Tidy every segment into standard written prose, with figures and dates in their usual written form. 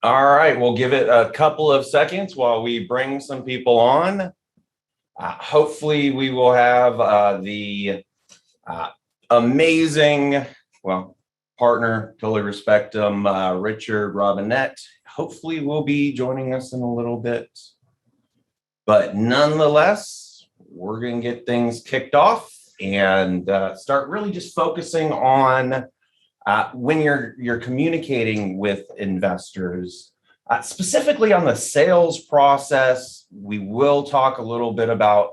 All right, we'll give it a couple of seconds while we bring some people on. Hopefully, we will have the uh, amazing, well, partner, totally respect him, Richard Robinette. Hopefully, will be joining us in a little bit. But nonetheless, we're going to get things kicked off and start really just focusing on when you're communicating with investors, specifically on the sales process. We will talk a little bit about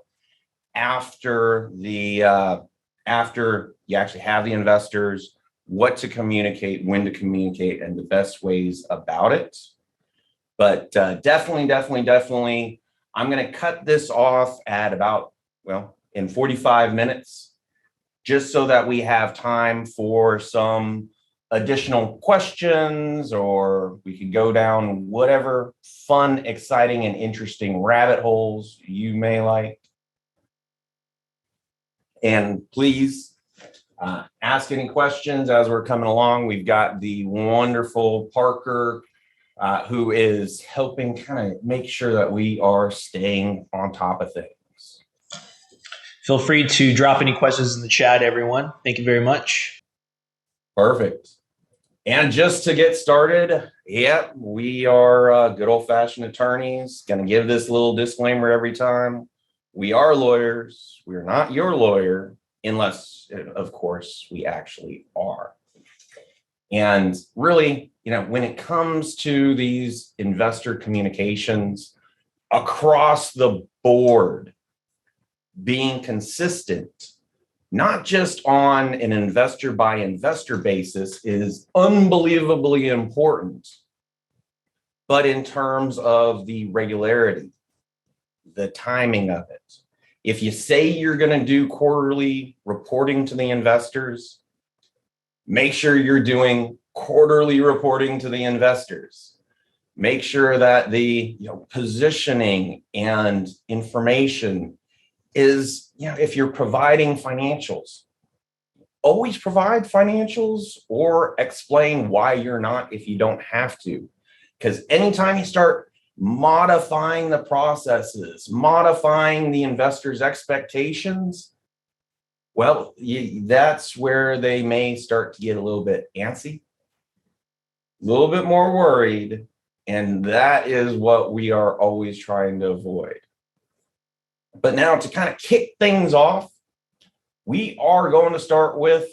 after the after you actually have the investors, what to communicate, when to communicate, and the best ways about it. But definitely, I'm going to cut this off at about, well, in 45 minutes, just so that we have time for some additional questions, or we could go down whatever fun, exciting, and interesting rabbit holes you may like. And please ask any questions as we're coming along. We've got the wonderful Parker who is helping kind of make sure that we are staying on top of things. Feel free to drop any questions in the chat, everyone. Thank you very much. Perfect. And just to get started, yep, we are good old-fashioned attorneys. Going to give this little disclaimer every time. We are lawyers. We are not your lawyer, unless, of course, we actually are. And really, when it comes to these investor communications across the board, being consistent, not just on an investor by investor basis, is unbelievably important, but in terms of the regularity, the timing of it. If you say you're going to do quarterly reporting to the investors, make sure you're doing quarterly reporting to the investors. Make sure that the positioning and information is, if you're providing financials, always provide financials or explain why you're not if you don't have to. Because anytime you start modifying the processes, modifying the investors' expectations, well, that's where they may start to get a little bit antsy, a little bit more worried, and that is what we are always trying to avoid. But now, to kind of kick things off, we are going to start with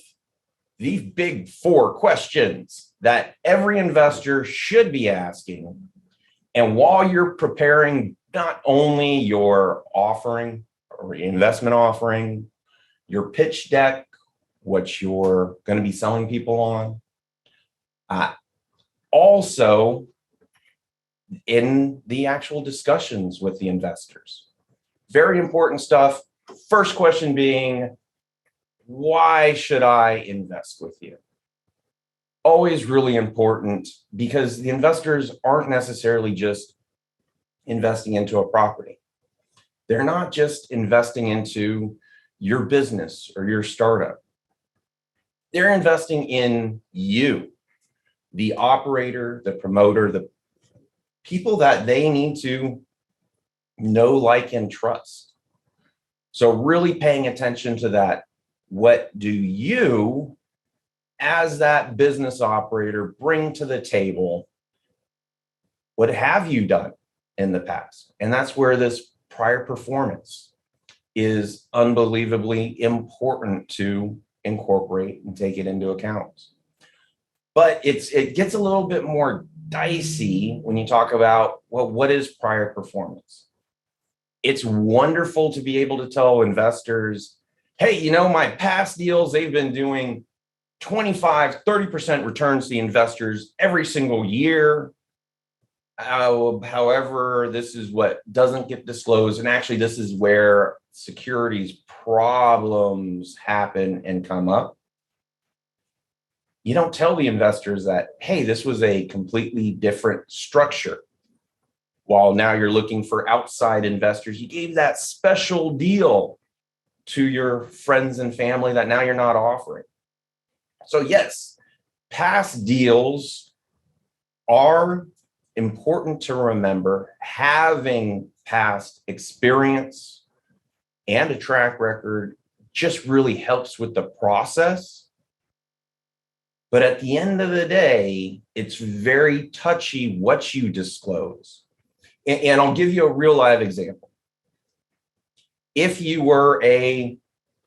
the big four questions that every investor should be asking. And while you're preparing not only your offering or investment offering, your pitch deck, what you're going to be selling people on, also in the actual discussions with the investors. Very important stuff. First question being, why should I invest with you? Always really important, because the investors aren't necessarily just investing into a property. They're not just investing into your business or your startup. They're investing in you, the operator, the promoter, the people that they need to know, like, and trust. So really paying attention to that. What do you, as that business operator, bring to the table? What have you done in the past? And that's where this prior performance is unbelievably important to incorporate and take it into account. But it gets a little bit more dicey when you talk about, well, what is prior performance? It's wonderful to be able to tell investors, hey, my past deals, they've been doing 25, 30% returns to the investors every single year. However, this is what doesn't get disclosed. And actually, this is where securities problems happen and come up. You don't tell the investors that, hey, this was a completely different structure. While now you're looking for outside investors, you gave that special deal to your friends and family that now you're not offering. So yes, past deals are important to remember, having past experience and a track record just really helps with the process. But at the end of the day, it's very touchy what you disclose. And I'll give you a real live example. If you were a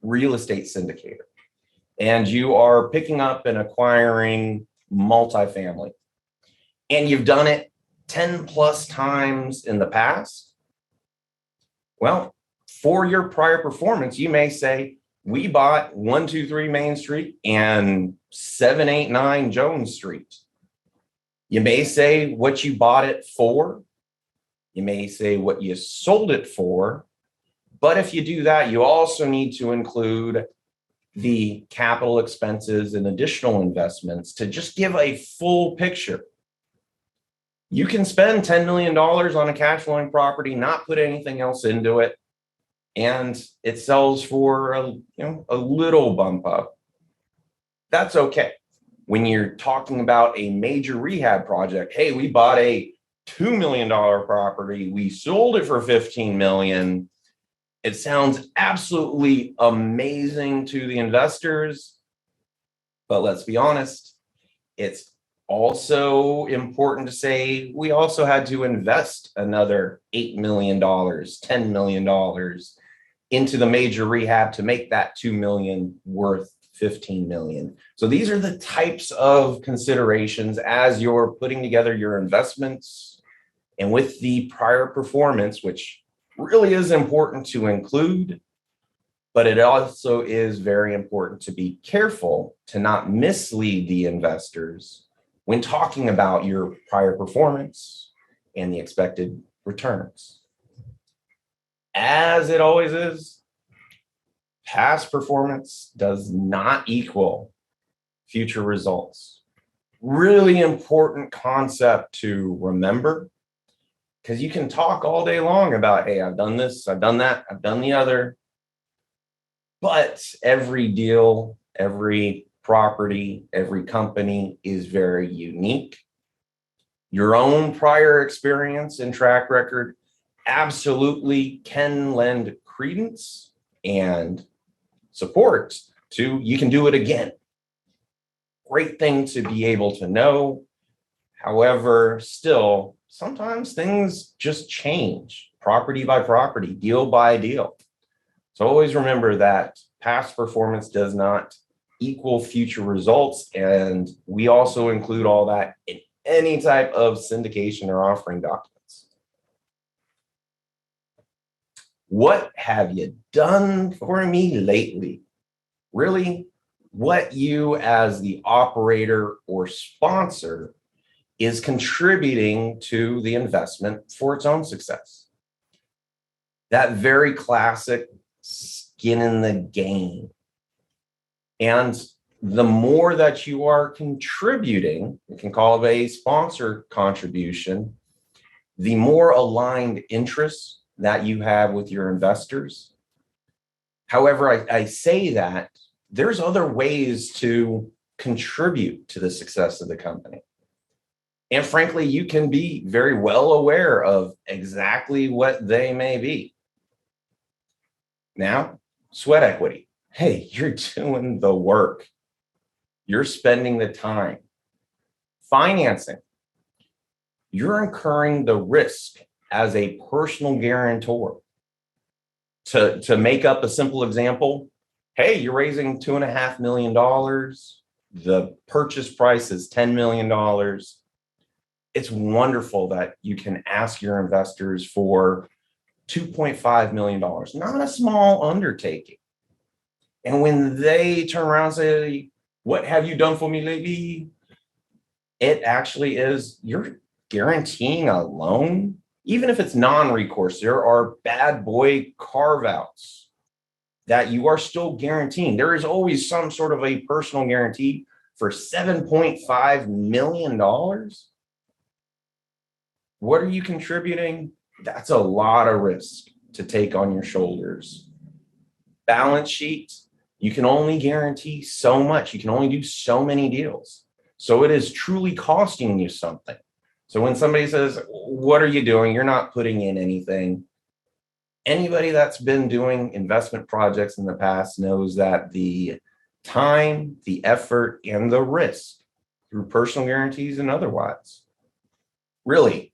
real estate syndicator and you are picking up and acquiring multifamily, and you've done it 10 plus times in the past, well, for your prior performance, you may say, we bought 123 Main Street and 789 Jones Street. You may say what you bought it for. You may say what you sold it for. But if you do that, you also need to include the capital expenses and additional investments to just give a full picture. You can spend $10 million on a cash flowing property, not put anything else into it, and it sells for a little bump up. That's okay. When you're talking about a major rehab project, hey, we bought a $2 million property, we sold it for $15 million. It sounds absolutely amazing to the investors, but let's be honest, it's also important to say we also had to invest another $8 million, $10 million into the major rehab to make that 2 million worth 15 million. So these are the types of considerations as you're putting together your investments, and with the prior performance, which really is important to include, but it also is very important to be careful to not mislead the investors when talking about your prior performance and the expected returns. As it always is, past performance does not equal future results. Really important concept to remember, because you can talk all day long about, hey, I've done this, I've done that, I've done the other. But every deal, every property, every company is very unique. Your own prior experience and track record absolutely can lend credence and support to you can do it again. Great thing to be able to know. However, still, sometimes things just change, property by property, deal by deal. So always remember that past performance does not equal future results. And we also include all that in any type of syndication or offering documents. What have you done for me lately? Really, what you as the operator or sponsor is contributing to the investment for its own success. That very classic skin in the game. And the more that you are contributing, you can call it a sponsor contribution, the more aligned interests that you have with your investors. However, I say that there's other ways to contribute to the success of the company. And frankly, you can be very well aware of exactly what they may be. Now, sweat equity. Hey, you're doing the work. You're spending the time. Financing. You're incurring the risk as a personal guarantor. To make up a simple example, hey, you're raising $2.5 million. The purchase price is $10 million. It's wonderful that you can ask your investors for $2.5 million, not a small undertaking. And when they turn around and say, what have you done for me lately? It actually is, you're guaranteeing a loan. Even if it's non-recourse, there are bad boy carve-outs that you are still guaranteeing. There is always some sort of a personal guarantee for $7.5 million. What are you contributing? That's a lot of risk to take on your shoulders. Balance sheet, you can only guarantee so much. You can only do so many deals. So it is truly costing you something. So when somebody says, what are you doing? You're not putting in anything. Anybody that's been doing investment projects in the past knows that the time, the effort, and the risk through personal guarantees and otherwise, really,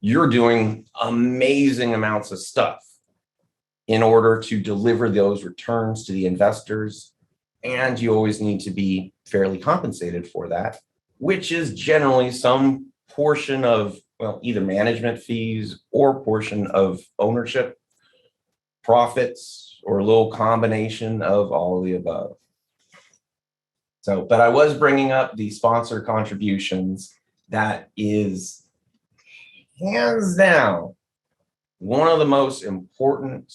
you're doing amazing amounts of stuff in order to deliver those returns to the investors. And you always need to be fairly compensated for that, which is generally some portion of, well, either management fees or portion of ownership profits, or a little combination of all of the above. So, but I was bringing up the sponsor contributions. That is hands down one of the most important,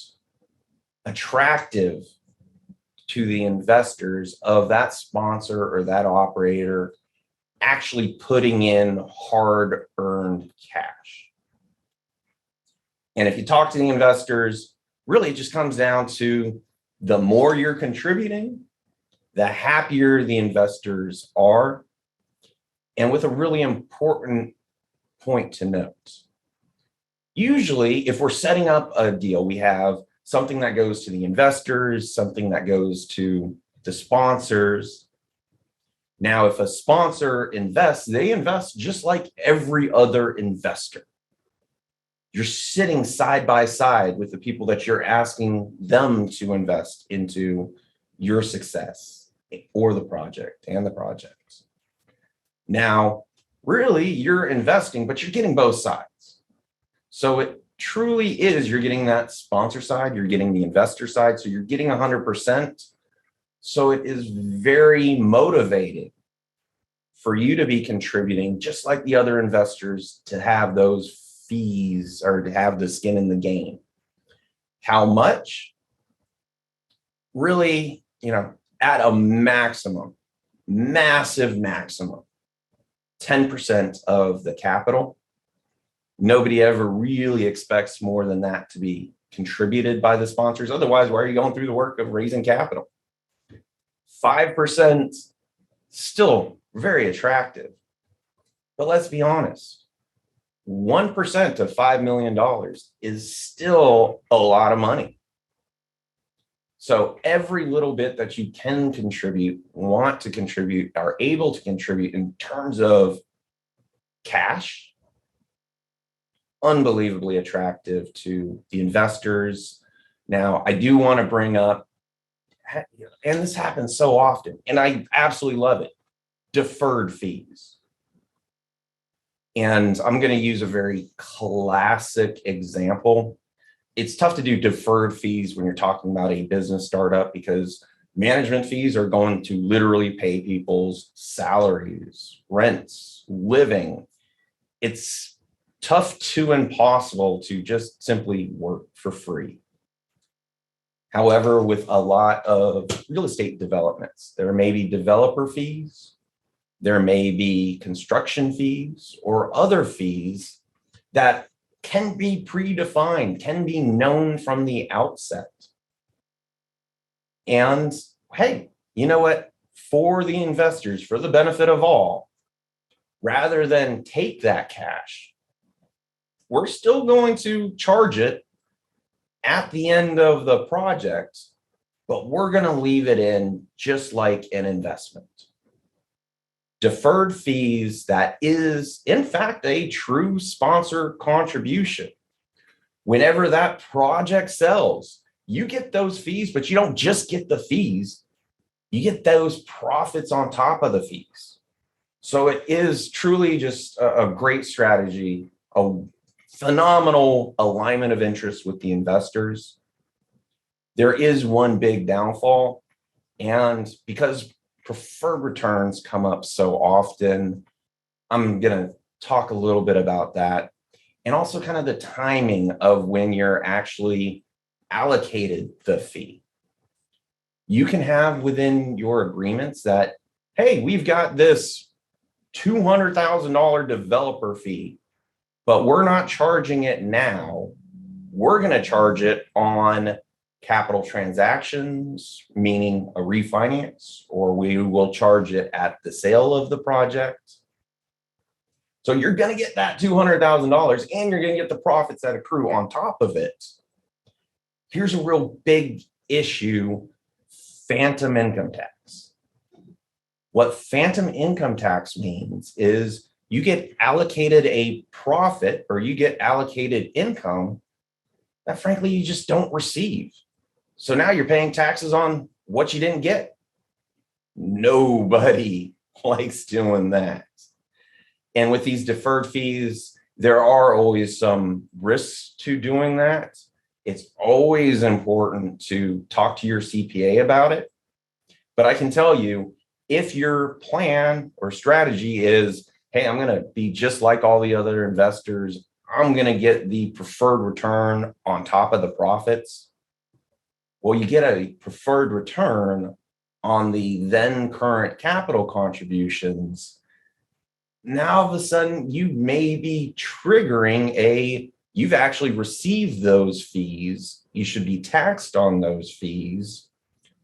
attractive to the investors of that sponsor or that operator actually putting in hard-earned cash. And if you talk to the investors, really it just comes down to the more you're contributing, the happier the investors are. And with a really important point to note, usually if we're setting up a deal, we have something that goes to the investors, something that goes to the sponsors. Now, if a sponsor invests, they invest just like every other investor. You're sitting side by side with the people that you're asking them to invest into your success or the project and the projects. Now, really, you're investing, but you're getting both sides. So it truly is, you're getting that sponsor side, you're getting the investor side, so you're getting 100%. So it is very motivating for you to be contributing, just like the other investors, to have those fees or to have the skin in the game. How much? Really, at a maximum, massive maximum, 10% of the capital. Nobody ever really expects more than that to be contributed by the sponsors. Otherwise, why are you going through the work of raising capital? 5%, still very attractive. But let's be honest, 1% of $5 million is still a lot of money. So every little bit that you can contribute, want to contribute, are able to contribute in terms of cash, unbelievably attractive to the investors. Now, I do want to bring up, and this happens so often, and I absolutely love it, deferred fees. And I'm going to use a very classic example. It's tough to do deferred fees when you're talking about a business startup, because management fees are going to literally pay people's salaries, rents, living. It's tough to impossible to just simply work for free. However, with a lot of real estate developments, there may be developer fees, there may be construction fees or other fees that can be predefined, can be known from the outset. And hey, you know what? For the investors, for the benefit of all, rather than take that cash, we're still going to charge it at the end of the project, but we're going to leave it in just like an investment. Deferred fees, that is, in fact, a true sponsor contribution. Whenever that project sells, you get those fees, but you don't just get the fees, you get those profits on top of the fees. So it is truly just a great strategy, a phenomenal alignment of interest with the investors. There is one big downfall, and because preferred returns come up so often, I'm going to talk a little bit about that, and also kind of the timing of when you're actually allocated the fee. You can have within your agreements that, hey, we've got this $200,000 developer fee, but we're not charging it now. We're going to charge it on capital transactions, meaning a refinance, or we will charge it at the sale of the project. So you're going to get that $200,000 and you're going to get the profits that accrue on top of it. Here's a real big issue: phantom income tax. What phantom income tax means is you get allocated a profit or you get allocated income that frankly you just don't receive. So now you're paying taxes on what you didn't get. Nobody likes doing that. And with these deferred fees, there are always some risks to doing that. It's always important to talk to your CPA about it. But I can tell you, if your plan or strategy is, hey, I'm going to be just like all the other investors, I'm going to get the preferred return on top of the profits. Well, you get a preferred return on the then current capital contributions. Now, all of a sudden, you may be triggering you've actually received those fees. You should be taxed on those fees,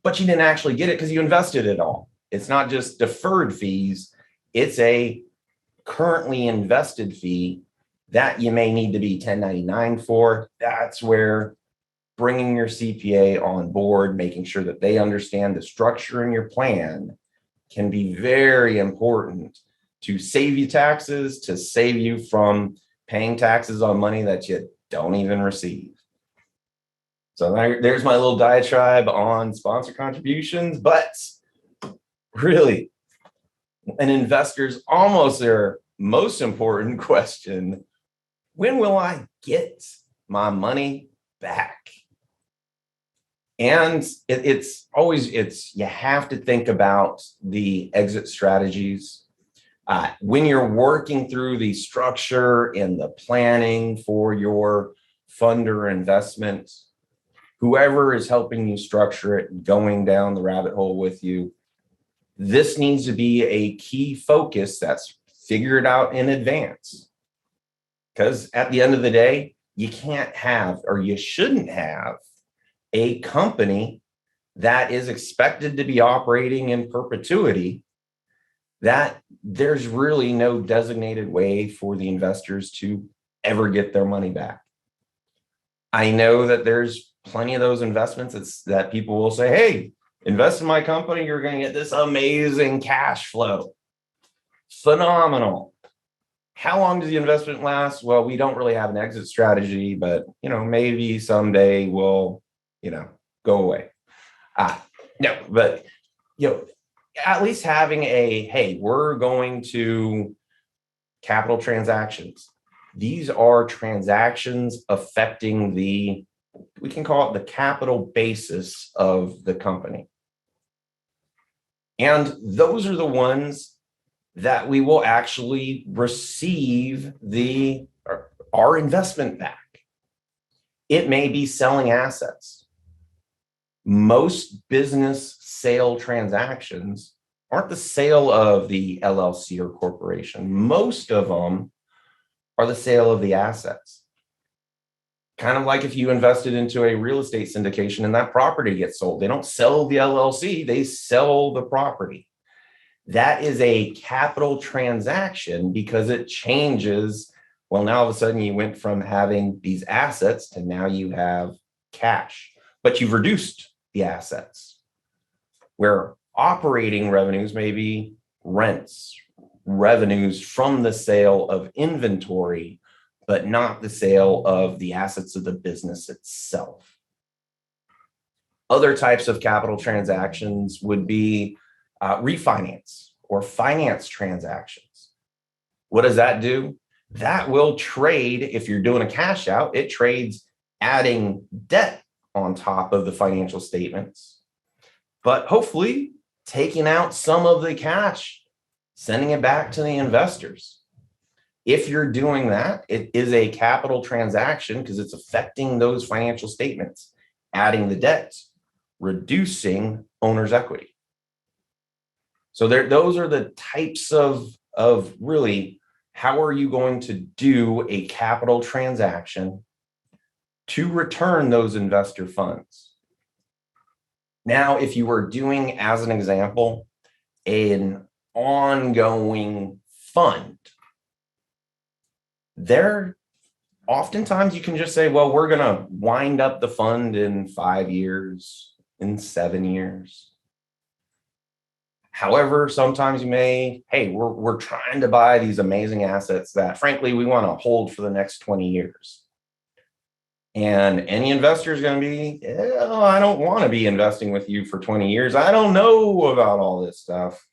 but you didn't actually get it because you invested it all. It's not just deferred fees. It's a currently invested fee that you may need to be 1099 for. That's where bringing your CPA on board, making sure that they understand the structure in your plan, can be very important to save you taxes, to save you from paying taxes on money that you don't even receive. So there's my little diatribe on sponsor contributions, but really, an investor's almost their most important question: when will I get my money back? And it's you have to think about the exit strategies. When you're working through the structure and the planning for your fund or investment, whoever is helping you structure it, going down the rabbit hole with you, this needs to be a key focus that's figured out in advance. Because at the end of the day, you can't have, or you shouldn't have, a company that is expected to be operating in perpetuity, that there's really no designated way for the investors to ever get their money back. I know that there's plenty of those investments that people will say, hey, invest in my company, you're going to get this amazing cash flow. Phenomenal. How long does the investment last? Well, we don't really have an exit strategy, but maybe someday we'll, go away. No, but at least having hey, we're going to capital transactions. These are transactions affecting we can call it the capital basis of the company. And those are the ones that we will actually receive our investment back. It may be selling assets. Most business sale transactions aren't the sale of the LLC or corporation. Most of them are the sale of the assets. Kind of like if you invested into a real estate syndication and that property gets sold. They don't sell the LLC, they sell the property. That is a capital transaction because it changes. Well, now all of a sudden you went from having these assets to now you have cash, but you've reduced the assets. Where operating revenues may be rents, revenues from the sale of inventory, but not the sale of the assets of the business itself. Other types of capital transactions would be refinance or finance transactions. What does that do? That will trade, if you're doing a cash out, it trades adding debt on top of the financial statements, but hopefully taking out some of the cash, sending it back to the investors. If you're doing that, it is a capital transaction because it's affecting those financial statements, adding the debt, reducing owner's equity. So those are the types of really, how are you going to do a capital transaction to return those investor funds? Now, if you were doing, as an example, an ongoing fund, There, oftentimes you can just say, well, we're going to wind up the fund in 5 years, in 7 years. However, sometimes you may, hey, we're trying to buy these amazing assets that frankly we want to hold for the next 20 years. And any investor is going to be, I don't want to be investing with you for 20 years. I don't know about all this stuff.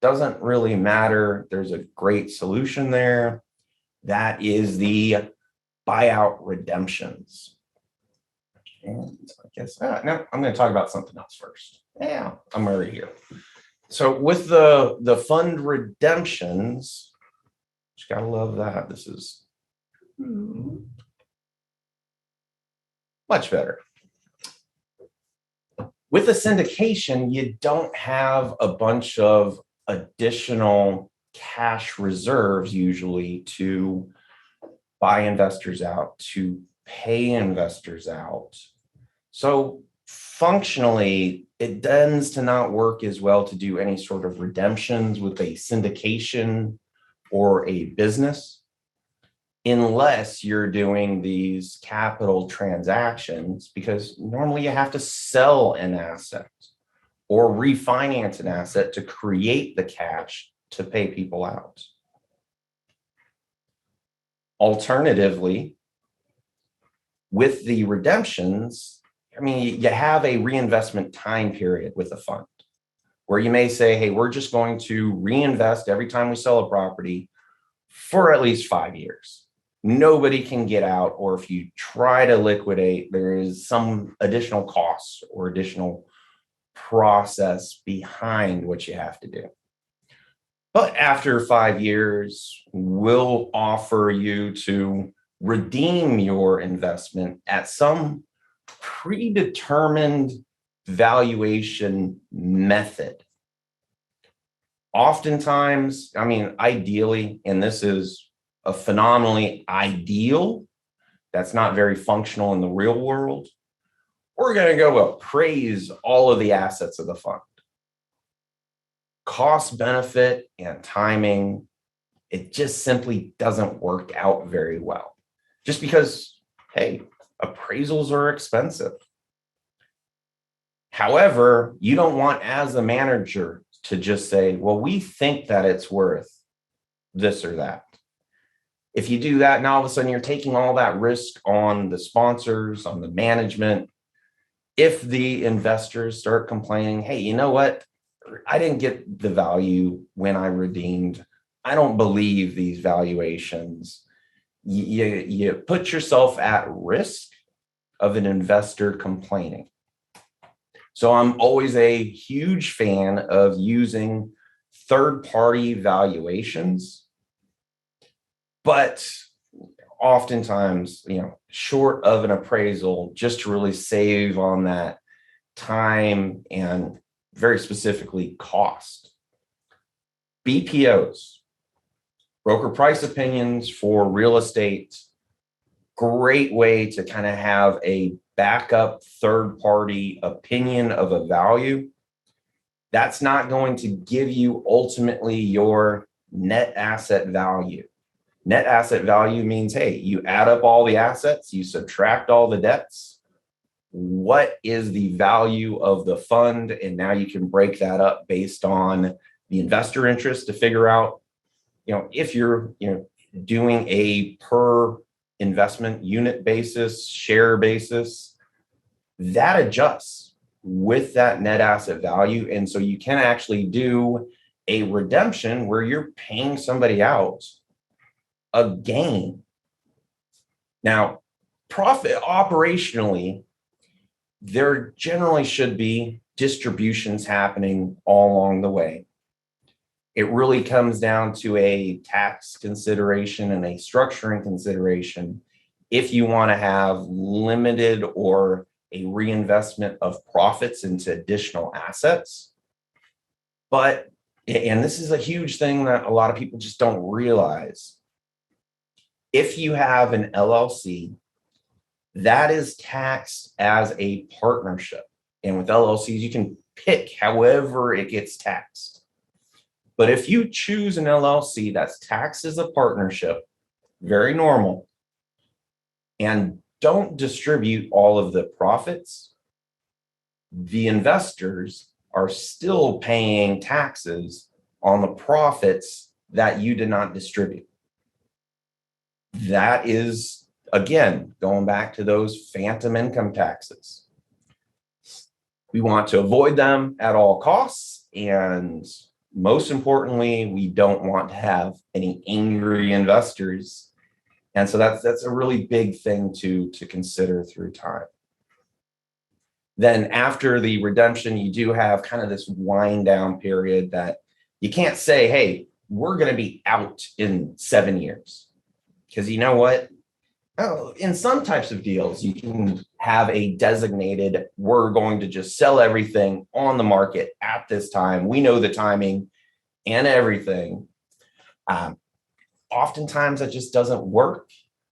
Doesn't really matter. There's a great solution there. That is the buyout redemptions. And I guess, no, I'm going to talk about something else first. Yeah, I'm already here. So with the fund redemptions, just gotta love that. This is much better. With a syndication, you don't have a bunch of additional cash reserves usually to buy investors out, to pay investors out. So functionally, it tends to not work as well to do any sort of redemptions with a syndication or a business unless you're doing these capital transactions, because normally you have to sell an asset or refinance an asset to create the cash to pay people out. Alternatively, with the redemptions, I mean, you have a reinvestment time period with a fund where you may say, hey, we're just going to reinvest every time we sell a property for at least 5 years. Nobody can get out, or if you try to liquidate, there is some additional costs or additional process behind what you have to do. But after 5 years, we'll offer you to redeem your investment at some predetermined valuation method. Oftentimes, I mean, ideally, and this is a phenomenally ideal, that's not very functional in the real world, we're going to go appraise all of the assets of the fund. Cost benefit and timing, it just simply doesn't work out very well. Just because, hey, appraisals are expensive. However, you don't want as a manager to just say, well, we think that it's worth this or that. If you do that, now all of a sudden you're taking all that risk on the sponsors, on the management. If the investors start complaining, hey, you know what? I didn't get the value when I redeemed. I don't believe these valuations. You put yourself at risk of an investor complaining. So I'm always a huge fan of using third-party valuations, but oftentimes, short of an appraisal, just to really save on that time and very specifically cost. BPOs, broker price opinions for real estate, great way to kind of have a backup third-party opinion of a value. That's not going to give you ultimately your net asset value. Net asset value means, hey, you add up all the assets, you subtract all the debts. What is the value of the fund? And now you can break that up based on the investor interest to figure out, if you're, doing a per investment unit basis, share basis, that adjusts with that net asset value. And so you can actually do a redemption where you're paying somebody out a gain. Now, profit operationally, there generally should be distributions happening all along the way. It really comes down to a tax consideration and a structuring consideration if you want to have limited or a reinvestment of profits into additional assets. But, and this is a huge thing that a lot of people just don't realize, if you have an LLC, that is taxed as a partnership. And with LLCs, you can pick however it gets taxed. But if you choose an LLC that's taxed as a partnership, very normal. And don't distribute all of the profits. The investors are still paying taxes on the profits that you did not distribute. That is, again, going back to those phantom income taxes. We want to avoid them at all costs. And most importantly, we don't want to have any angry investors. And so that's a really big thing to consider through time. Then after the redemption, you do have kind of this wind down period that you can't say, hey, we're going to be out in 7 years. Because you know what? Oh, in some types of deals, you can have a designated, we're going to just sell everything on the market at this time. We know the timing and everything. Oftentimes that just doesn't work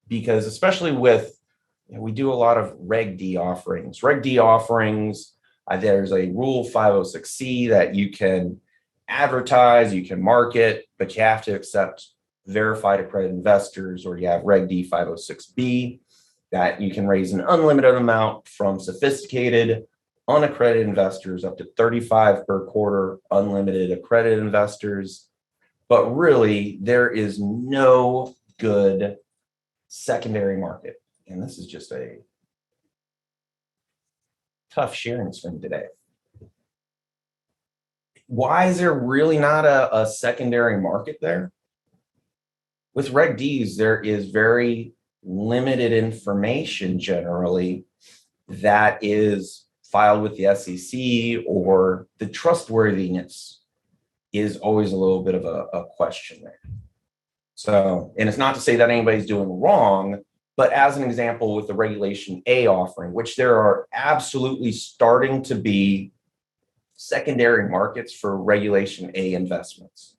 because especially with, we do a lot of Reg D offerings. Reg D offerings, there's a Rule 506C that you can advertise, you can market, but you have to accept verified accredited investors, or you have Reg D 506B that you can raise an unlimited amount from sophisticated unaccredited investors up to 35 per quarter unlimited accredited investors. But really, there is no good secondary market. And this is just a tough sharing screen today. Why is there really not a secondary market there? With Reg Ds, there is very limited information generally that is filed with the SEC, or the trustworthiness is always a little bit of a question there. So, and it's not to say that anybody's doing wrong, but as an example with the Regulation A offering, which there are absolutely starting to be secondary markets for Regulation A investments.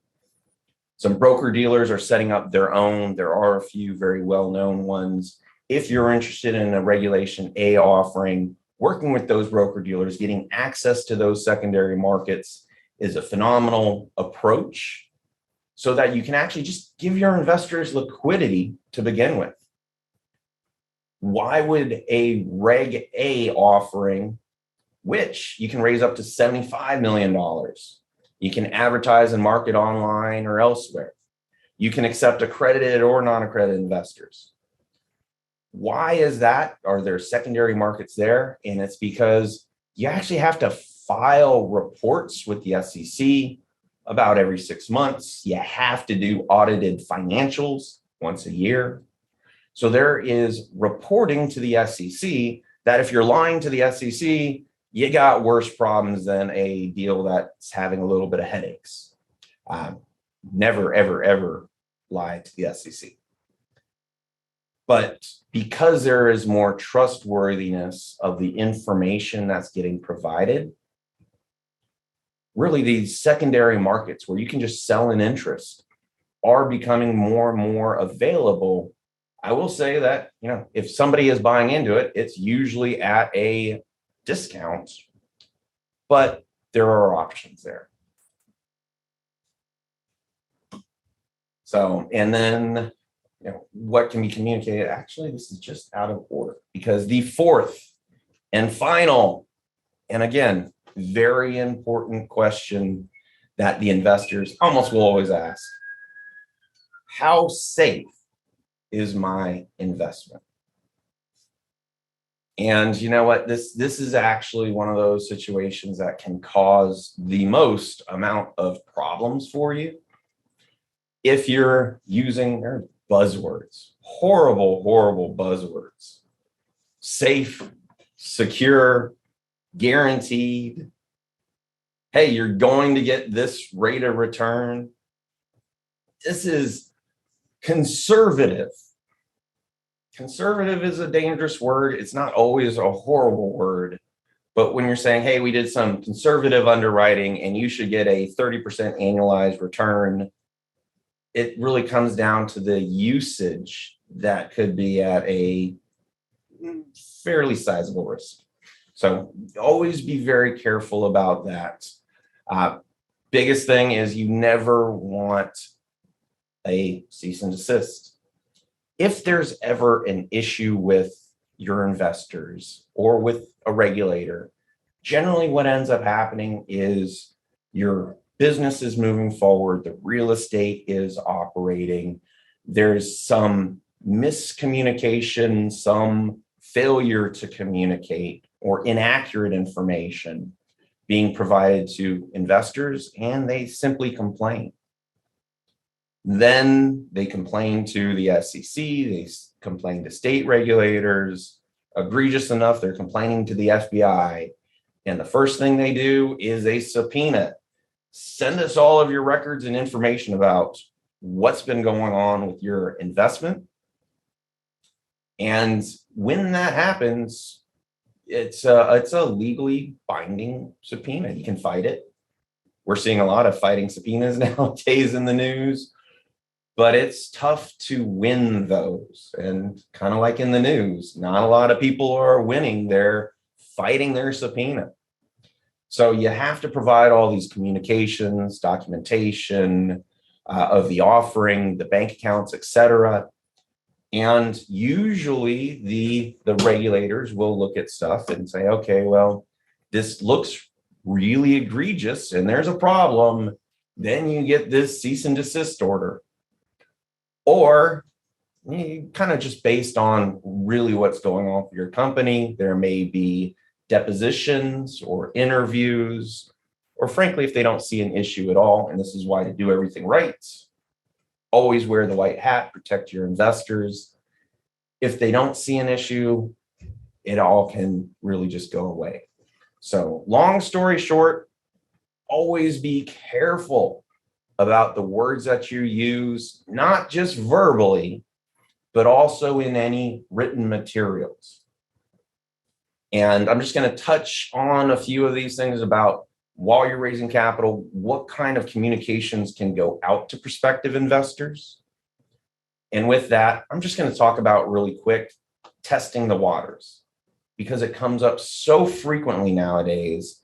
Some broker dealers are setting up their own. There are a few very well-known ones. If you're interested in a Regulation A offering, working with those broker dealers, getting access to those secondary markets is a phenomenal approach so that you can actually just give your investors liquidity to begin with. Why would a Reg A offering, which you can raise up to $75 million, you can advertise and market online or elsewhere, you can accept accredited or non-accredited investors. Why is that? Are there secondary markets there? And it's because you actually have to file reports with the SEC about every 6 months. You have to do audited financials once a year. So there is reporting to the SEC that if you're lying to the SEC, you got worse problems than a deal that's having a little bit of headaches. Never, ever, ever lie to the SEC. But because there is more trustworthiness of the information that's getting provided, really these secondary markets where you can just sell an interest are becoming more and more available. I will say that, if somebody is buying into it, it's usually at a discount, but there are options there. So, and then, what can be communicated? Actually, this is just out of order because the fourth and final, and again, very important question that the investors almost will always ask: how safe is my investment? And you know what? This is actually one of those situations that can cause the most amount of problems for you if you're using their buzzwords, horrible buzzwords: safe, secure, guaranteed. Hey, you're going to get this rate of return. This is conservative. Conservative is a dangerous word. It's not always a horrible word. But when you're saying, hey, we did some conservative underwriting and you should get a 30% annualized return, it really comes down to the usage that could be at a fairly sizable risk. So always be very careful about that. Biggest thing is you never want a cease and desist. if there's ever an issue with your investors or with a regulator, generally what ends up happening is your business is moving forward, the real estate is operating, there's some miscommunication, some failure to communicate, or inaccurate information being provided to investors, and they simply complain. Then they complain to the SEC, they complain to state regulators, egregious enough, they're complaining to the FBI. And the first thing they do is a subpoena. Send us all of your records and information about what's been going on with your investment. And when that happens, it's a legally binding subpoena. You can fight it. We're seeing a lot of fighting subpoenas nowadays in the news, but it's tough to win those. And kind of like in the news, not a lot of people are winning. They're fighting their subpoena. So you have to provide all these communications, documentation of the offering, the bank accounts, etc. And usually the regulators will look at stuff and say, okay, well, this looks really egregious and there's a problem. Then you get this cease and desist order. Or kind of just based on really what's going on for your company, there may be depositions or interviews, or frankly, if they don't see an issue at all, and this is why to do everything right, always wear the white hat, protect your investors. If they don't see an issue, it all can really just go away. So long story short, always be careful about the words that you use, not just verbally, but also in any written materials. And I'm just going to touch on a few of these things about while you're raising capital, what kind of communications can go out to prospective investors. And with that, I'm just going to talk about really quick testing the waters, because it comes up so frequently nowadays.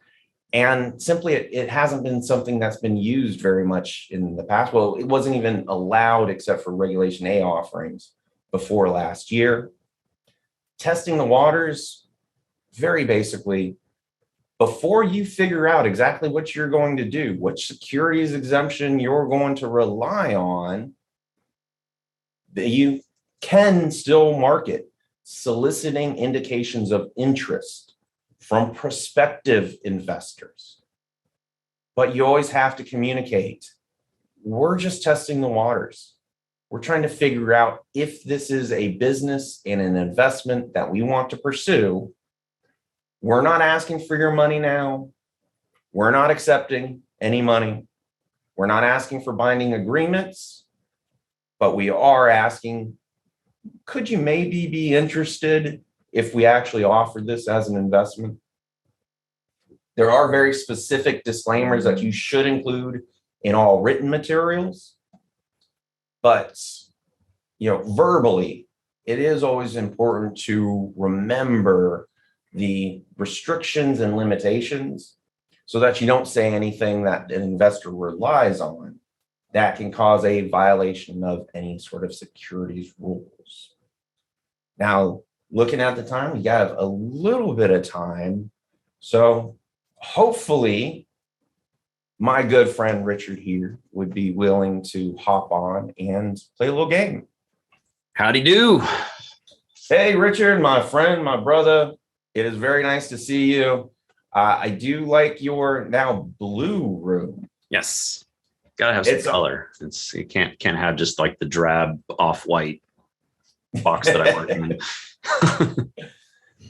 And simply, it hasn't been something that's been used very much in the past. Well, it wasn't even allowed except for Regulation A offerings before last year. Testing the waters, very basically, before you figure out exactly what you're going to do, which securities exemption you're going to rely on, you can still market soliciting indications of interest from prospective investors. But you always have to communicate. We're just testing the waters. We're trying to figure out if this is a business and an investment that we want to pursue. We're not asking for your money now. We're not accepting any money. We're not asking for binding agreements, but we are asking, could you maybe be interested if we actually offered this as an investment? There are very specific disclaimers that you should include in all written materials, but verbally, it is always important to remember the restrictions and limitations so that you don't say anything that an investor relies on that can cause a violation of any sort of securities rules. Now, looking at the time, we got a little bit of time. So hopefully my good friend Richard here would be willing to hop on and play a little game. Howdy do. Hey, Richard, my friend, my brother. It is very nice to see you. I do like your now blue room. Yes. Gotta have some color. It can't have just like the drab off-white box that I work in.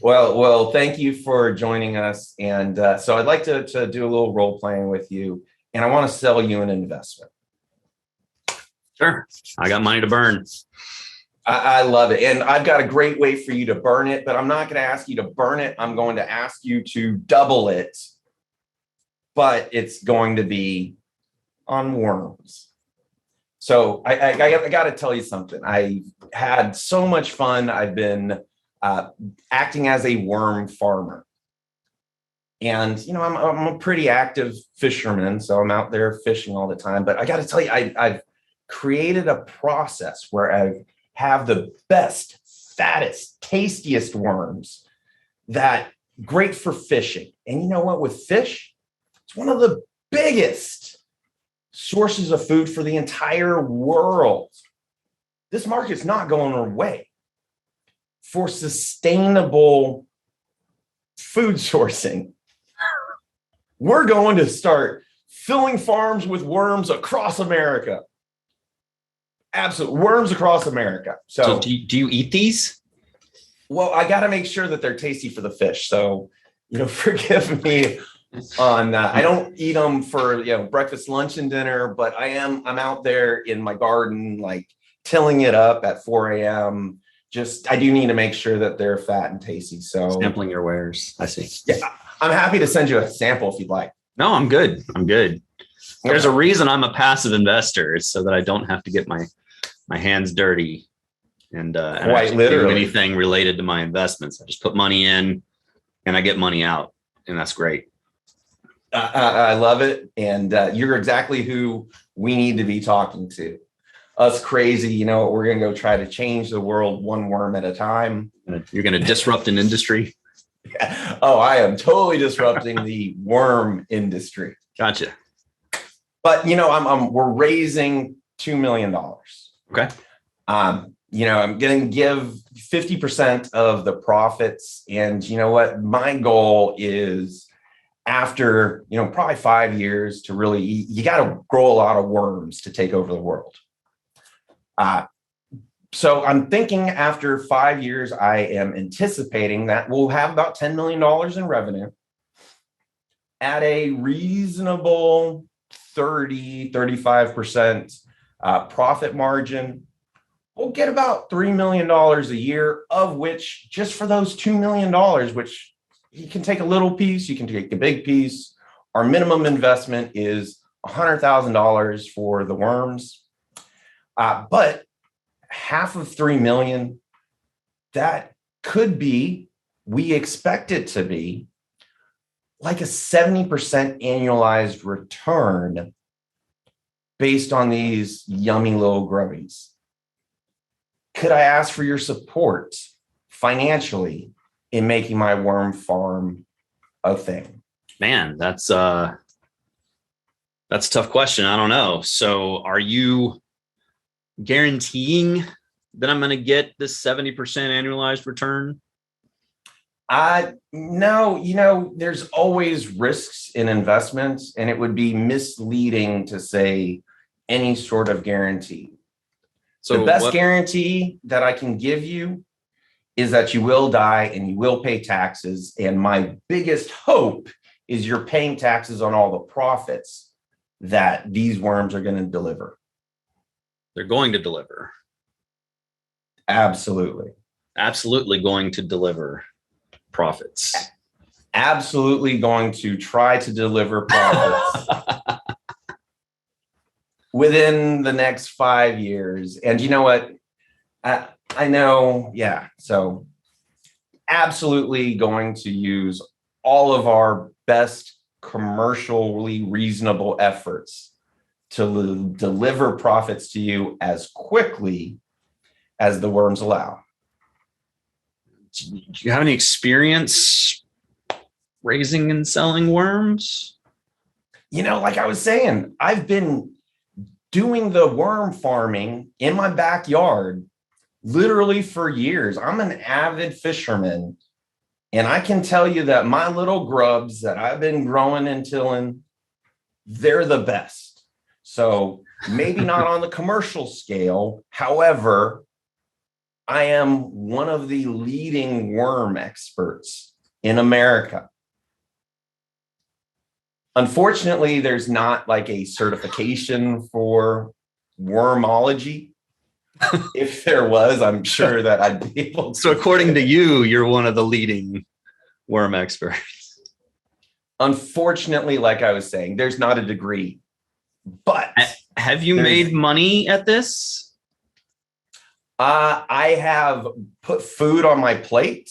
Well, thank you for joining us. And so I'd like to do a little role playing with you, and I want to sell you an investment. Sure. I got money to burn. I love it. And I've got a great way for you to burn it, but I'm not going to ask you to burn it. I'm going to ask you to double it, but it's going to be on worms. So I got to tell you something. I had so much fun. I've been acting as a worm farmer. And, I'm a pretty active fisherman, so I'm out there fishing all the time. But I got to tell you, I've created a process where I've have the best, fattest, tastiest worms that great for fishing. And you know what? With fish, it's one of the biggest sources of food for the entire world. This market's not going away. For sustainable food sourcing, we're going to start filling farms with worms across America. Absolutely, worms across America. So do you eat these? Well, I got to make sure that they're tasty for the fish. So, forgive me on I don't eat them for breakfast, lunch, and dinner, but I'm out there in my garden, like tilling it up at 4 a.m. I do need to make sure that they're fat and tasty. So sampling your wares. I see. Yeah, I'm happy to send you a sample if you'd like. No, I'm good. There's a reason I'm a passive investor. It's so that I don't have to get my hands dirty and quite literally do literally anything related to my investments. I just put money in and I get money out, and that's great. I love it. And you're exactly who we need to be talking to. Us crazy, we're going to go try to change the world one worm at a time. You're going to disrupt an industry. Yeah. Oh, I am totally disrupting the worm industry. Gotcha. But we're raising $2 million. Okay. I'm going to give 50% of the profits. And you know what? My goal is after, probably 5 years to really, you got to grow a lot of worms to take over the world. So I'm thinking after 5 years, I am anticipating that we'll have about $10 million in revenue at a reasonable 35% profit margin. We'll get about $3 million a year, of which just for those $2 million, which you can take a little piece, you can take a big piece. Our minimum investment is $100,000 for the worms. But half of 3 million, that could be, we expect it to be like a 70% annualized return based on these yummy little grubbies. Could I ask for your support financially in making my worm farm a thing? Man, that's a tough question. I don't know. So are you guaranteeing that I'm going to get this 70% annualized return? No, there's always risks in investments, and it would be misleading to say any sort of guarantee. So the best guarantee that I can give you is that you will die and you will pay taxes. And my biggest hope is you're paying taxes on all the profits that these worms are going to deliver. They're going to deliver. Absolutely. Absolutely going to deliver profits. Absolutely going to try to deliver profits within the next 5 years. And you know what? I know. Yeah. So absolutely going to use all of our best commercially reasonable efforts to deliver profits to you as quickly as the worms allow. Do you have any experience raising and selling worms? Like I was saying, I've been doing the worm farming in my backyard literally for years. I'm an avid fisherman, and I can tell you that my little grubs that I've been growing and tilling, they're the best. So maybe not on the commercial scale. However, I am one of the leading worm experts in America. Unfortunately, there's not like a certification for wormology. If there was, I'm sure that I'd be able to. So according to you, you're one of the leading worm experts. Unfortunately, like I was saying, there's not a degree. But have you made money at this? I have put food on my plate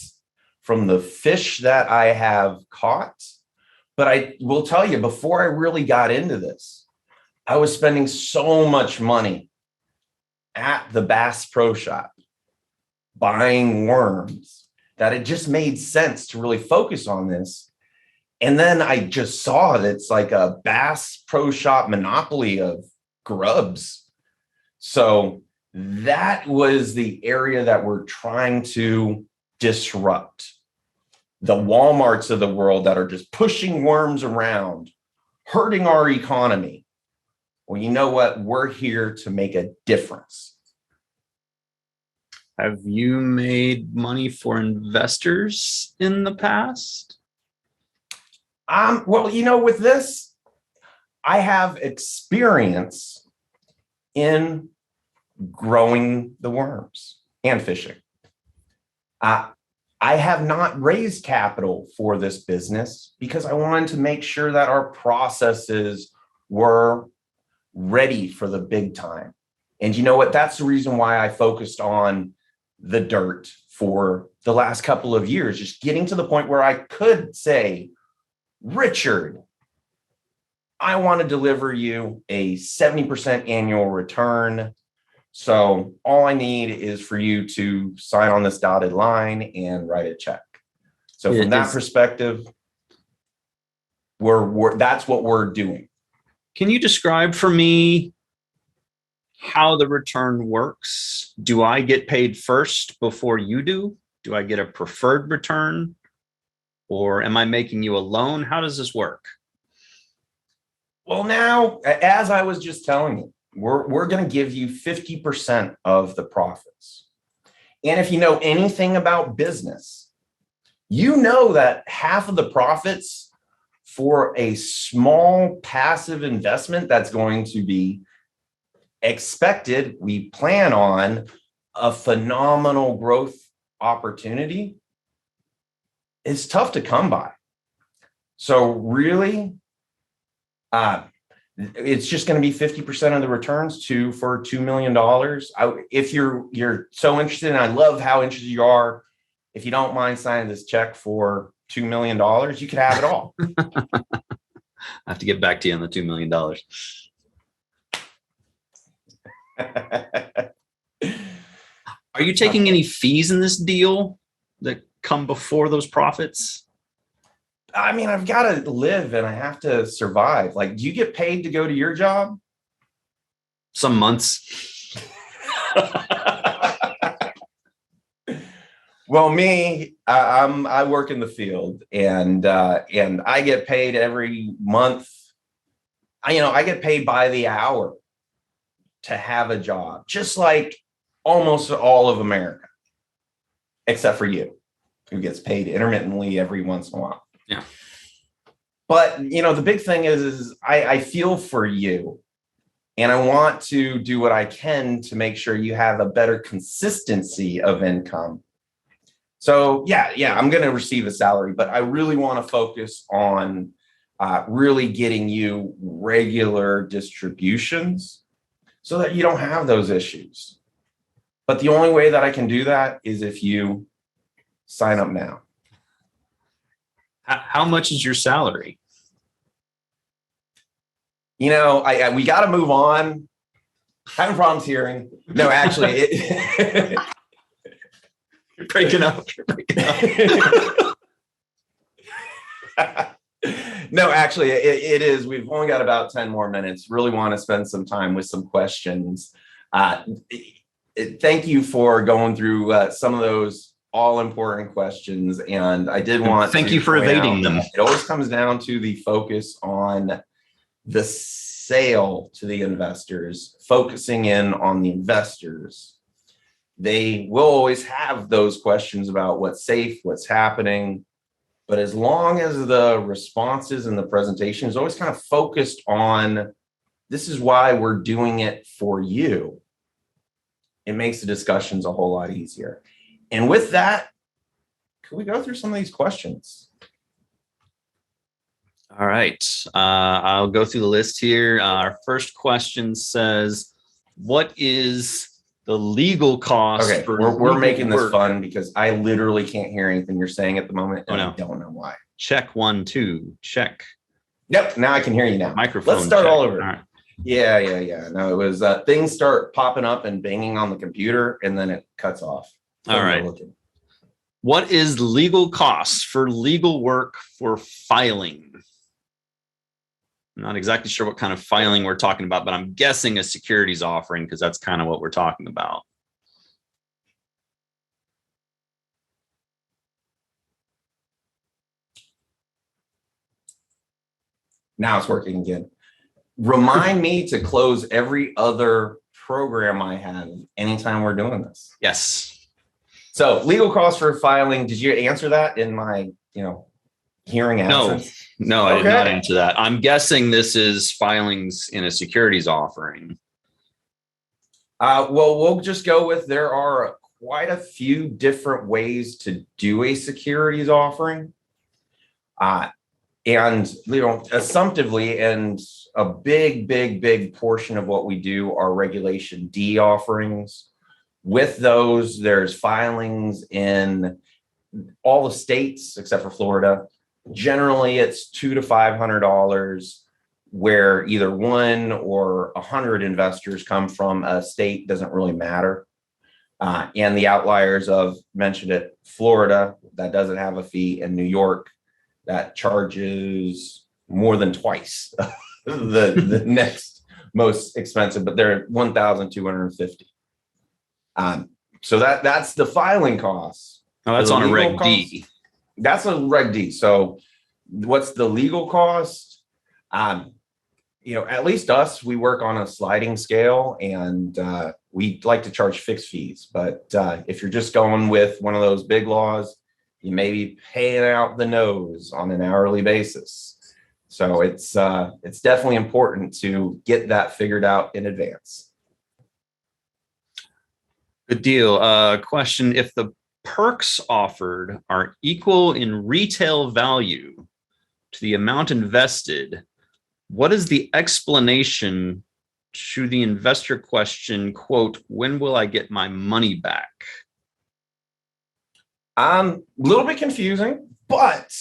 from the fish that I have caught. But I will tell you, before I really got into this, I was spending so much money at the Bass Pro Shop. buying worms that it just made sense to really focus on this. And then I just saw that it's like a Bass Pro Shop monopoly of grubs. So that was the area that we're trying to disrupt. The Walmarts of the world that are just pushing worms around, hurting our economy. Well, you know what? We're here to make a difference. Have you made money for investors in the past? Well, with this, I have experience in growing the worms and fishing. I have not raised capital for this business because I wanted to make sure that our processes were ready for the big time. And you know what? That's the reason why I focused on the dirt for the last couple of years, just getting to the point where I could say, Richard, I want to deliver you a 70% annual return. So all I need is for you to sign on this dotted line and write a check. So from that perspective, that's what we're doing. Can you describe for me how the return works? Do I get paid first before you do? Do I get a preferred return? Or am I making you a loan? How does this work? Well, now, as I was just telling you, we're going to give you 50% of the profits. And if you know anything about business, you know that half of the profits for a small passive investment that's going to be expected, we plan on a phenomenal growth opportunity, is tough to come by. So really, it's just going to be 50% of the returns for $2 million. If you're so interested, and I love how interested you are, if you don't mind signing this check for $2 million, you could have it all. I have to get back to you on the $2 million. Are you taking any fees in this deal that come before those profits? I mean, I've got to live and I have to survive. Like, do you get paid to go to your job? Some months. Well, me, I work in the field, and I get paid every month. I get paid by the hour to have a job, just like almost all of America, except for you, who gets paid intermittently every once in a while. Yeah. But, the big thing is I feel for you, and I want to do what I can to make sure you have a better consistency of income. So yeah, I'm going to receive a salary, but I really want to focus on really getting you regular distributions so that you don't have those issues. But the only way that I can do that is if you sign up now. How much is your salary? We got to move on. Having problems hearing. No, actually, You're breaking up. No, actually, it is. We've only got about 10 more minutes. Really want to spend some time with some questions. Thank you for going through some of those all important questions. And I did want Thank you for evading them. It always comes down to the focus on the sale to the investors, focusing in on the investors. They will always have those questions about what's safe, what's happening. But as long as the responses and the presentation is always kind of focused on, this is why we're doing it for you, it makes the discussions a whole lot easier. And with that, could we go through some of these questions? All right. I'll go through the list here. Our first question says, what is the legal cost? Okay, we're making this fun because I literally can't hear anything you're saying at the moment, and I don't know why. Check 1, 2, check. Yep, now I can hear you now. Microphone. Let's start check. all over. All right. Yeah. No, it was things start popping up and banging on the computer, and then it cuts off. All right. What is legal costs for legal work for filing? I'm not exactly sure what kind of filing we're talking about, but I'm guessing a securities offering because that's kind of what we're talking about. Now it's working again. Remind me to close every other program I have anytime we're doing this. Yes. So legal costs for filing. Did you answer that in my, hearing absence? No, I did not answer that. I'm guessing this is filings in a securities offering. Well, we'll just go with there are quite a few different ways to do a securities offering. And, assumptively, and a big portion of what we do are Regulation D offerings. With those, there's filings in all the states except for Florida. Generally, it's $200 to $500, where either 1 or 100 investors come from a state, doesn't really matter. And the outliers of mentioned it, Florida, that doesn't have a fee, and New York, that charges more than twice the next most expensive, but they're $1,250. So that's the filing costs. Oh, that's on a Reg D. That's a Reg D. So what's the legal cost? At least us, we work on a sliding scale, and we like to charge fixed fees. But if you're just going with one of those big laws, you may be paying out the nose on an hourly basis. So it's definitely important to get that figured out in advance. Good deal. Question: if the perks offered are equal in retail value to the amount invested, what is the explanation to the investor question, quote, when will I get my money back? A little bit confusing, but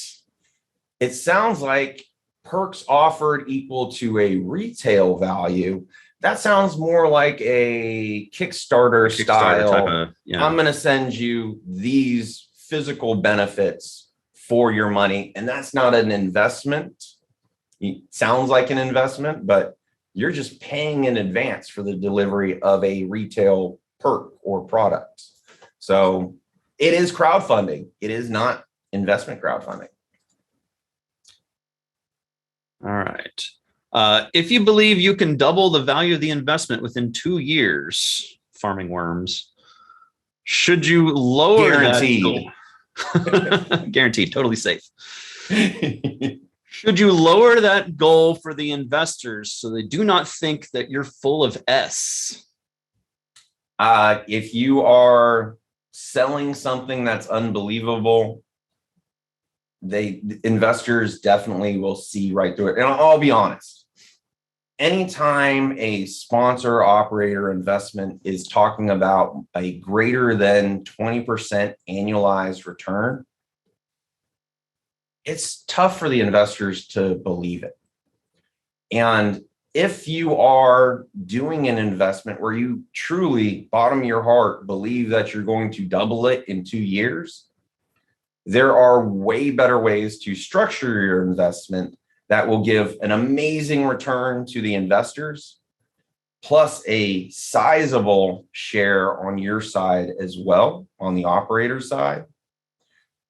it sounds like perks offered equal to a retail value. That sounds more like a Kickstarter style. Type of, yeah. I'm going to send you these physical benefits for your money. And that's not an investment. It sounds like an investment, but you're just paying in advance for the delivery of a retail perk or product. So it is crowdfunding. It is not investment crowdfunding. All right. If you believe you can double the value of the investment within 2 years, farming worms, should you lower Guaranteed. that? Guaranteed, totally safe. Should you lower that goal for the investors so they do not think that you're full of S? If you selling something that's unbelievable, investors definitely will see right through it. And I'll be honest, anytime a sponsor operator investment is talking about a greater than 20% annualized return, it's tough for the investors to believe it. And if you are doing an investment where you truly, bottom of your heart, believe that you're going to double it in 2 years, there are way better ways to structure your investment that will give an amazing return to the investors, plus a sizable share on your side as well, on the operator side.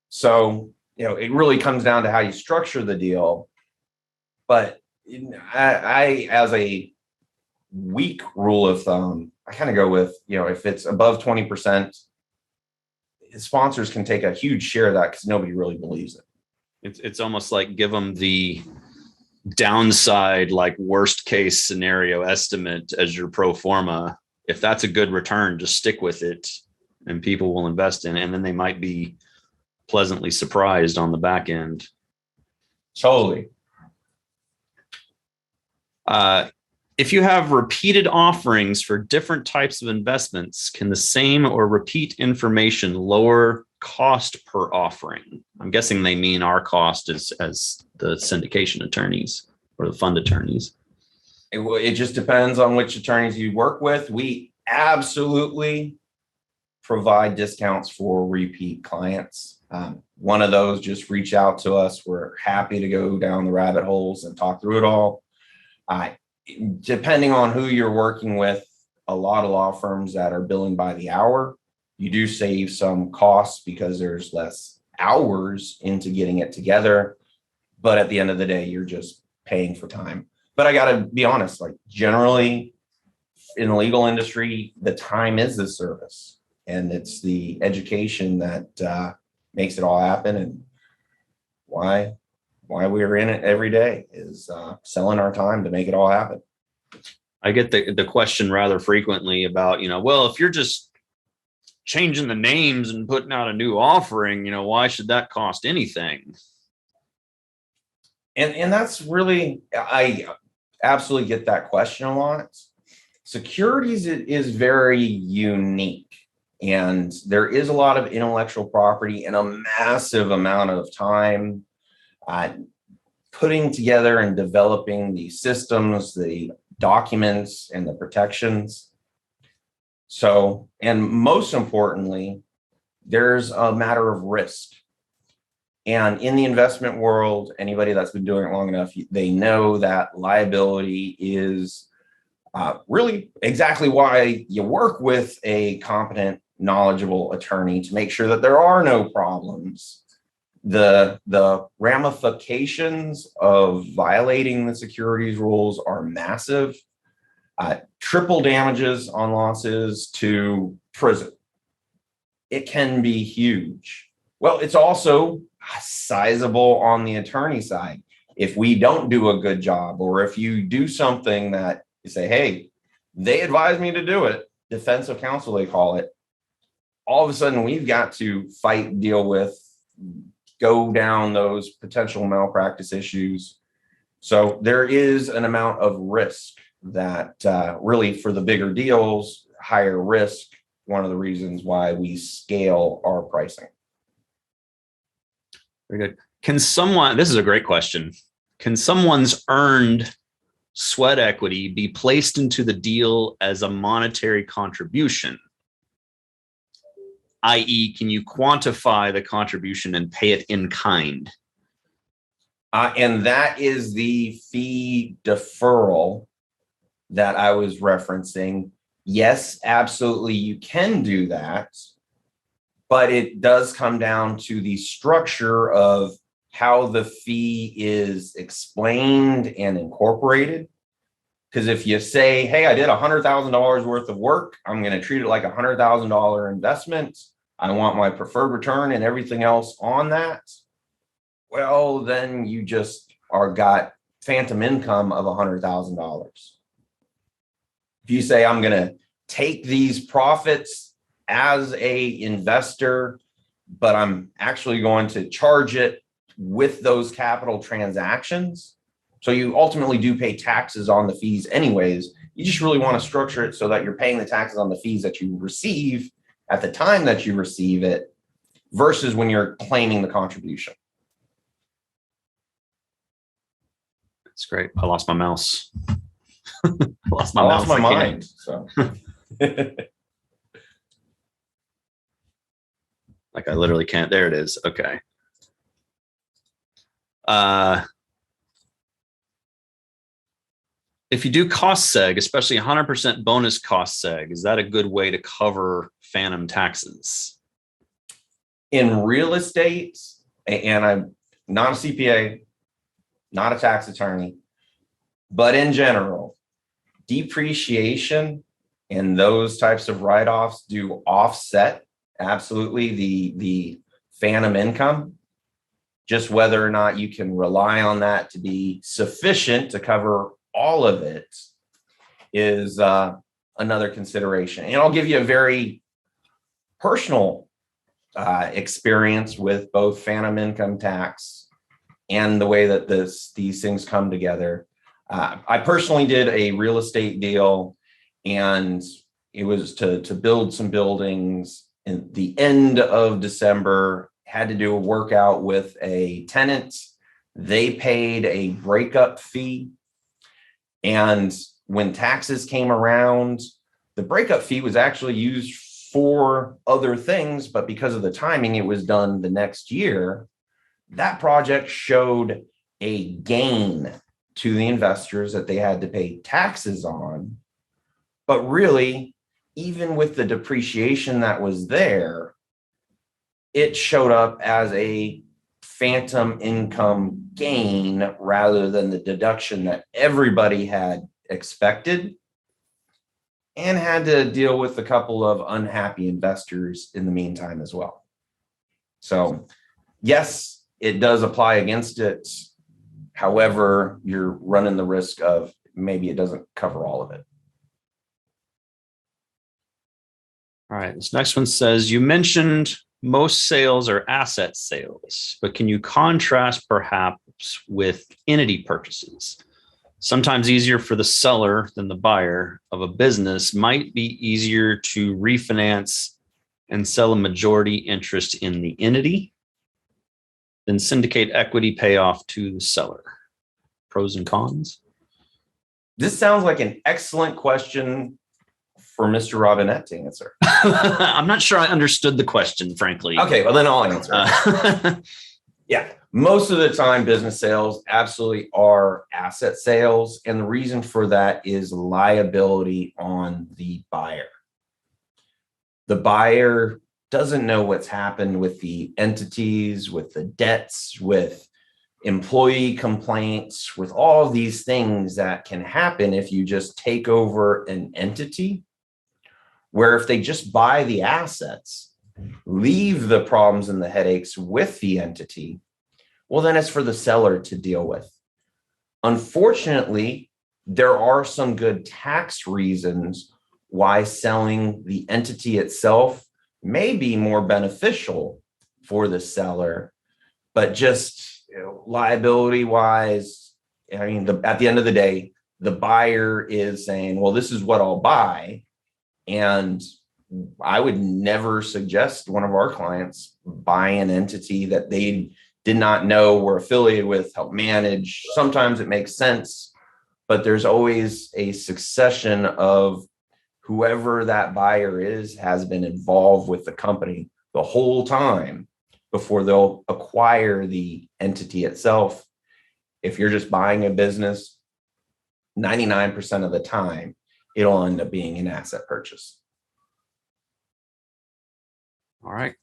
So, it really comes down to how you structure the deal. But I as a weak rule of thumb, I kind of go with, if it's above 20%, sponsors can take a huge share of that because nobody really believes it. It's almost like give them the downside, like worst case scenario estimate as your pro forma. If that's a good return, just stick with it and people will invest in it. And then they might be pleasantly surprised on the back end. Totally. If you have repeated offerings for different types of investments, can the same or repeat information lower cost per offering? I'm guessing they mean our cost as the syndication attorneys or the fund attorneys. It just depends on which attorneys you work with. We absolutely provide discounts for repeat clients. One of those just reach out to us. We're happy to go down the rabbit holes and talk through it all. Depending on who you're working with, a lot of law firms that are billing by the hour, you do save some costs because there's less hours into getting it together. But at the end of the day, you're just paying for time. But I got to be honest, like generally in the legal industry, the time is the service, and it's the education that makes it all happen. And why we're in it every day is selling our time to make it all happen. I get the question rather frequently about, well, if you're just changing the names and putting out a new offering, why should that cost anything? And that's really, I absolutely get that question a lot. Securities is very unique, and there is a lot of intellectual property and a massive amount of time putting together and developing the systems, the documents, and the protections. So, and most importantly, there's a matter of risk. And in the investment world, anybody that's been doing it long enough, they know that liability is really exactly why you work with a competent, knowledgeable attorney to make sure that there are no problems. The ramifications of violating the securities rules are massive. Triple damages on losses to prison. It can be huge. Well, it's also sizable on the attorney side. If we don't do a good job, or if you do something that you say, hey, they advised me to do it, defensive counsel, they call it, all of a sudden we've got to fight, deal with, go down those potential malpractice issues. So there is an amount of risk that really for the bigger deals, higher risk, one of the reasons why we scale our pricing. Very good. This is a great question. Can someone's earned sweat equity be placed into the deal as a monetary contribution? I.e., can you quantify the contribution and pay it in kind? And that is the fee deferral that I was referencing. Yes, absolutely, you can do that. But it does come down to the structure of how the fee is explained and incorporated. Because if you say, hey, I did $100,000 worth of work, I'm going to treat it like a $100,000 investment. I want my preferred return and everything else on that. Well, then you just got phantom income of $100,000. If you say, I'm going to take these profits as a investor, but I'm actually going to charge it with those capital transactions. So you ultimately do pay taxes on the fees anyways. You just really want to structure it so that you're paying the taxes on the fees that you receive at the time that you receive it versus when you're claiming the contribution. That's great. I lost my mouse. I lost my mind. So. Like I literally can't. There it is. Okay. If you do cost seg, especially 100% bonus cost seg, is that a good way to cover phantom taxes? In real estate, and I'm not a CPA, not a tax attorney, but in general, depreciation and those types of write-offs do offset absolutely the phantom income. Just whether or not you can rely on that to be sufficient to cover all of it is another consideration. And I'll give you a very personal experience with both phantom income tax and the way that these things come together. I personally did a real estate deal, and it was to build some buildings. In the end of December, had to do a workout with a tenant. They paid a breakup fee. And when taxes came around, the breakup fee was actually used for other things, but because of the timing, it was done the next year. That project showed a gain to the investors that they had to pay taxes on. But really, even with the depreciation that was there, it showed up as a phantom income gain rather than the deduction that everybody had expected, and had to deal with a couple of unhappy investors in the meantime as well. So yes, it does apply against it. However, you're running the risk of maybe it doesn't cover all of it. All right. This next one says, you mentioned most sales are asset sales, but can you contrast perhaps with entity purchases? Sometimes easier for the seller than the buyer of a business might be easier to refinance and sell a majority interest in the entity than syndicate equity payoff to the seller. Pros and cons? This sounds like an excellent question for Mr. Robinette to answer. I'm not sure I understood the question, frankly. Okay, well then I'll answer. Yeah, most of the time business sales absolutely are asset sales. And the reason for that is liability on the buyer. The buyer doesn't know what's happened with the entities, with the debts, with employee complaints, with all of these things that can happen if you just take over an entity, where if they just buy the assets, leave the problems and the headaches with the entity, well, then it's for the seller to deal with. Unfortunately, there are some good tax reasons why selling the entity itself may be more beneficial for the seller, but just liability wise, I mean, at the end of the day, the buyer is saying, well, this is what I'll buy. And I would never suggest one of our clients buy an entity that they did not know were affiliated with, help manage. Sometimes it makes sense, but there's always a succession of whoever that buyer is has been involved with the company the whole time before they'll acquire the entity itself. If you're just buying a business, 99% of the time, it'll end up being an asset purchase. All right.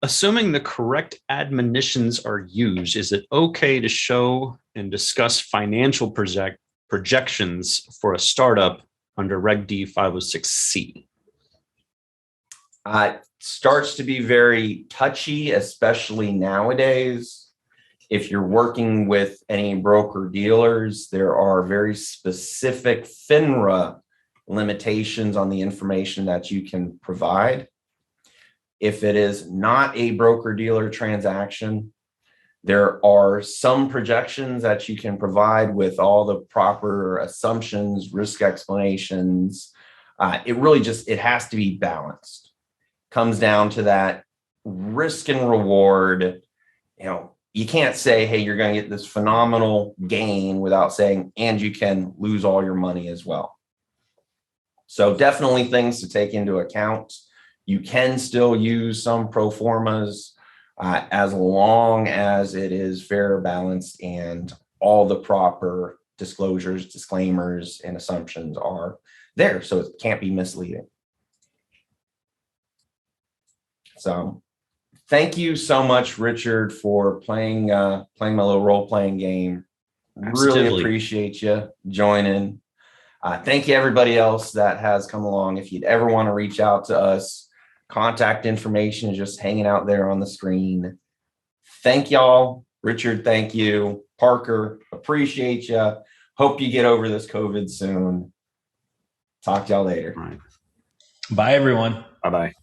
Assuming the correct admonitions are used, is it okay to show and discuss financial projections for a startup under Reg D 506C? It starts to be very touchy, especially nowadays. If you're working with any broker dealers, there are very specific FINRA limitations on the information that you can provide. If it is not a broker dealer transaction, there are some projections that you can provide with all the proper assumptions, risk explanations. It has to be balanced. Comes down to that risk and reward. You can't say, hey, you're going to get this phenomenal gain without saying, and you can lose all your money as well. So definitely things to take into account. You can still use some pro formas as long as it is fair, balanced, and all the proper disclosures, disclaimers, and assumptions are there. So it can't be misleading. So thank you so much, Richard, for playing my little role-playing game. Absolutely. Really appreciate you joining. Thank you, everybody else that has come along. If you'd ever want to reach out to us, contact information is just hanging out there on the screen. Thank y'all. Richard, thank you. Parker, appreciate you. Hope you get over this COVID soon. Talk to y'all later. All right. Bye, everyone. Bye-bye.